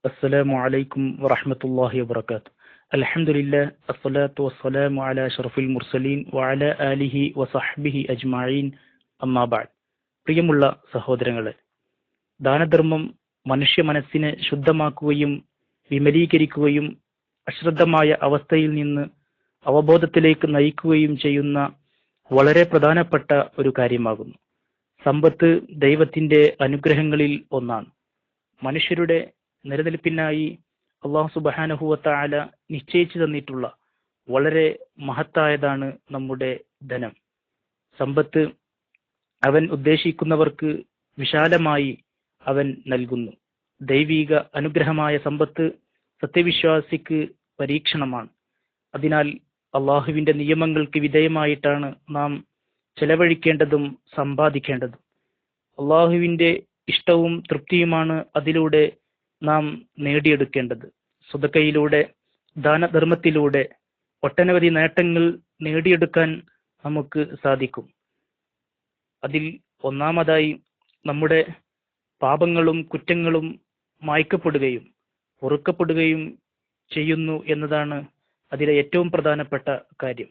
അസ്സലാമു അലൈക്കും വറഹ്മത്തുള്ളാഹി വബറകാതുഹു. അൽഹംദുലില്ലാഹ് അസ്സലാത്തു വസ്സലാമു അലാ അഷ്റഫിൽ മുർസലീൻ വഅലാ ആലിഹി വസഹ്ബിഹി അജ്മഈൻ. അമ്മാ ബഅദ്. പ്രിയമുള്ള സഹോദരങ്ങളെ, ദാനധർമ്മം മനുഷ്യ മനസ്സിനെ ശുദ്ധമാക്കുകയും വിമലീകരിക്കുകയും അശ്രദ്ധമായ അവസ്ഥയിൽ നിന്ന് അവബോധത്തിലേക്ക് നയിക്കുകയും ചെയ്യുന്ന വളരെ പ്രധാനപ്പെട്ട ഒരു കാര്യമാകുന്നു. സമ്പത്ത് ദൈവത്തിന്റെ അനുഗ്രഹങ്ങളിൽ ഒന്നാണ്. മനുഷ്യരുടെ നിലനിൽപ്പിനായി അല്ലാഹു സുബ്ഹാനഹു വ തആല നിശ്ചയിച്ചു തന്നിട്ടുള്ള വളരെ മഹത്തായതാണ് നമ്മുടെ ധനം. സമ്പത്ത് അവൻ ഉദ്ദേശിക്കുന്നവർക്ക് വിശാലമായി അവൻ നൽകുന്നു. ദൈവിക അനുഗ്രഹമായ സമ്പത്ത് സത്യവിശ്വാസിക്ക് പരീക്ഷണമാണ്. അതിനാൽ അള്ളാഹുവിന്റെ നിയമങ്ങൾക്ക് വിധേയമായിട്ടാണ് നാം ചെലവഴിക്കേണ്ടതും സമ്പാദിക്കേണ്ടതും. അള്ളാഹുവിന്റെ ഇഷ്ടവും തൃപ്തിയുമാണ് അതിലൂടെ നാം നേടിയെടുക്കേണ്ടത്. സ്വതക്കയിലൂടെ, ദാനധർമ്മത്തിലൂടെ ഒട്ടനവധി നേട്ടങ്ങൾ നേടിയെടുക്കാൻ നമുക്ക് സാധിക്കും. അതിൽ ഒന്നാമതായി നമ്മുടെ പാപങ്ങളും കുറ്റങ്ങളും മായ്ക്കപ്പെടുകയും പൊറുക്കപ്പെടുകയും ചെയ്യുന്നു എന്നതാണ് അതിലെ ഏറ്റവും പ്രധാനപ്പെട്ട കാര്യം.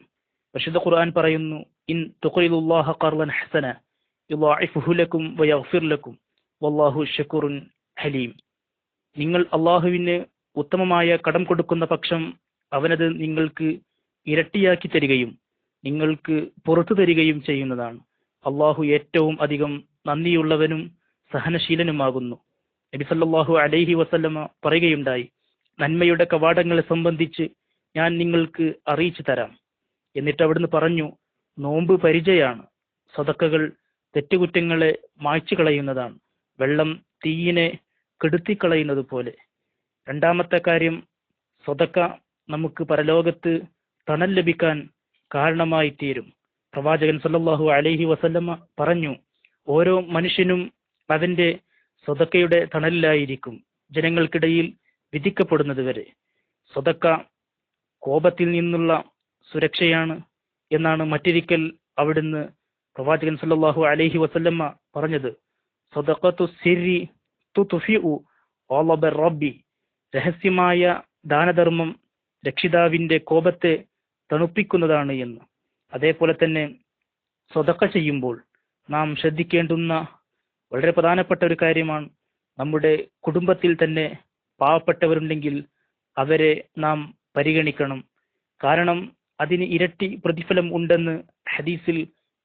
പരിശുദ്ധ ഖുർആൻ പറയുന്നു, ഇൻ തുഖ്രിദുല്ലാഹ ഖർളൻ ഹസന യുളാഇഫുഹു ലക്കും വയഗ്ഫിർ ലക്കും വല്ലാഹു ശകൂറുൻ ഹലീം. നിങ്ങൾ അള്ളാഹുവിന് ഉത്തമമായ കടം കൊടുക്കുന്ന പക്ഷം അവനത് നിങ്ങൾക്ക് ഇരട്ടിയാക്കി തരികയും നിങ്ങൾക്ക് പുറത്തു തരികയും ചെയ്യുന്നതാണ്. അള്ളാഹു ഏറ്റവും അധികം നന്ദിയുള്ളവനും സഹനശീലനുമാകുന്നു. നബി സല്ലല്ലാഹു അലൈഹി വസല്ലമ പറയുകയുണ്ടായി, നന്മയുടെ കവാടങ്ങളെ സംബന്ധിച്ച് ഞാൻ നിങ്ങൾക്ക് അറിയിച്ചു തരാം. എന്നിട്ട് അവിടുന്ന് പറഞ്ഞു, നോമ്പ് പരിചയാണ്. സദക്കകൾ തെറ്റുകുറ്റങ്ങളെ മായ്ച്ചു കളയുന്നതാണ്, വെള്ളം തീയിനെ കെടുത്തിക്കളയുന്നത് പോലെ. രണ്ടാമത്തെ കാര്യം, സദക്ക നമുക്ക് പരലോകത്ത് തണൽ ലഭിക്കാൻ കാരണമായി തീരും. പ്രവാചകൻ സല്ലല്ലാഹു അലൈഹി വസല്ലമ പറഞ്ഞു, ഓരോ മനുഷ്യനും അവന്റെ സദക്കയുടെ തണലിലായിരിക്കും ജനങ്ങൾക്കിടയിൽ വിധിക്കപ്പെടുന്നത് വരെ. സദക്ക കോപത്തിൽ നിന്നുള്ള സുരക്ഷയാണ് എന്നാണ് മറ്റൊരിക്കൽ അവിടുന്ന് പ്രവാചകൻ സല്ലല്ലാഹു അലൈഹി വസല്ലമ പറഞ്ഞത്. സദഖത്തു സിരി തുത്ഫിഉ ഗളബ റബ്ബി. രഹസ്യമായ ദാനധർമ്മം രക്ഷിതാവിന്റെ കോപത്തെ തണുപ്പിക്കുന്നതാണ് എന്ന്. അതേപോലെ തന്നെ സദഖ ചെയ്യുമ്പോൾ നാം ശ്രദ്ധിക്കേണ്ടുന്ന വളരെ പ്രധാനപ്പെട്ട ഒരു കാര്യമാണ്, നമ്മുടെ കുടുംബത്തിൽ തന്നെ പാവപ്പെട്ടവരുണ്ടെങ്കിൽ അവരെ നാം പരിഗണിക്കണം. കാരണം അതിന് ഇരട്ടി പ്രതിഫലം ഉണ്ടെന്ന് ഹദീസിൽ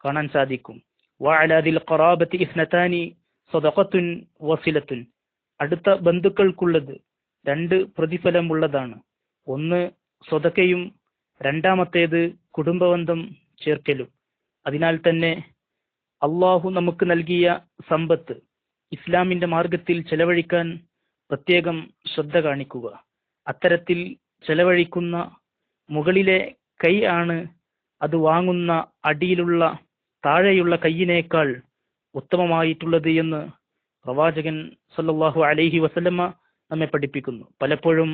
കാണാൻ സാധിക്കും. വഅലാ ദിൽ ഖറാബത്തി ഇസ്നതാനി സദഖത്തുൻ വസിലത്തുൻ. അടുത്ത ബന്ധുക്കൾക്കുള്ളത് രണ്ട് പ്രതിഫലമുള്ളതാണ്. ഒന്ന് സദഖയും രണ്ടാമത്തേത് കുടുംബബന്ധം ചേർക്കലും. അതിനാൽ തന്നെ അള്ളാഹു നമുക്ക് നൽകിയ സമ്പത്ത് ഇസ്ലാമിന്റെ മാർഗത്തിൽ ചെലവഴിക്കാൻ പ്രത്യേകം ശ്രദ്ധ കാണിക്കുക. അത്തരത്തിൽ ചെലവഴിക്കുന്ന മുകളിലെ കൈ ആണ് അത് വാങ്ങുന്ന അടിയിലുള്ള താഴെയുള്ള കൈയിനേക്കാൾ ഉത്തമമായിട്ടുള്ളത് എന്ന് പ്രവാചകൻ സല്ലല്ലാഹു അലൈഹി വസല്ലമ നമ്മെ പഠിപ്പിക്കുന്നു. പലപ്പോഴും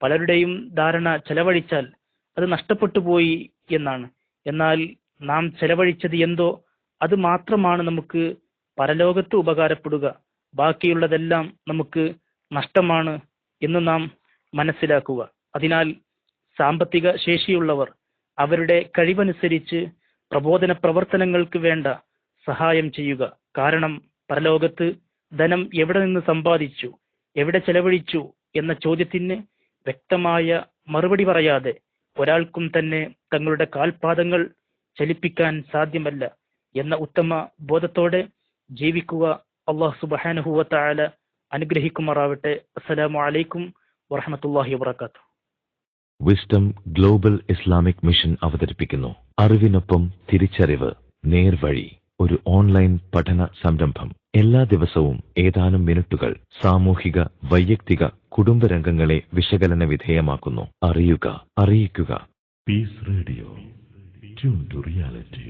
പലരുടെയും ധാരണ ചെലവഴിച്ചാൽ അത് നഷ്ടപ്പെട്ടു പോയി എന്നാണ്. എന്നാൽ നാം ചെലവഴിച്ചത് എന്തോ അത് മാത്രമാണ് നമുക്ക് പരലോകത്ത് ഉപകാരപ്പെടുക, ബാക്കിയുള്ളതെല്ലാം നമുക്ക് നഷ്ടമാണ് എന്ന് നാം മനസ്സിലാക്കുക. അതിനാൽ സാമ്പത്തിക ശേഷിയുള്ളവർ അവരുടെ കഴിവനുസരിച്ച് പ്രബോധന പ്രവർത്തനങ്ങൾക്ക് വേണ്ട സഹായം ചെയ്യുക. കാരണം പരലോകത്ത് ധനം എവിടെ നിന്ന് സമ്പാദിച്ചു, എവിടെ ചെലവഴിച്ചു എന്ന ചോദ്യത്തിന് വ്യക്തമായ മറുപടി പറയാതെ ഒരാൾക്കും തന്നെ തങ്ങളുടെ കാൽപാദങ്ങൾ ചലിപ്പിക്കാൻ സാധ്യമല്ല എന്ന ഉത്തമ ബോധത്തോടെ ജീവിക്കുക. അല്ലാഹു സുബ്ഹാനഹു വ തആല അനുഗ്രഹിക്കുമാറാവട്ടെ. അസ്സലാമു അലൈക്കും വറഹ്മത്തുള്ളാഹി വബറകാതുഹു. വിസ്ഡം ഗ്ലോബൽ ഇസ്ലാമിക് മിഷൻ അവതരിപ്പിക്കുന്നു അറിവിനൊപ്പം തിരിച്ചറിവ്, നേർവഴി, ഒരു ഓൺലൈൻ പഠന സംരംഭം. എല്ലാ ദിവസവും ഏതാനും മിനിറ്റുകൾ സാമൂഹിക, വൈയക്തിക, കുടുംബരംഗങ്ങളെ വിശകലന വിധേയമാക്കുന്നു. അറിയുക, അറിയിക്കുക. Peace radio, tune to reality.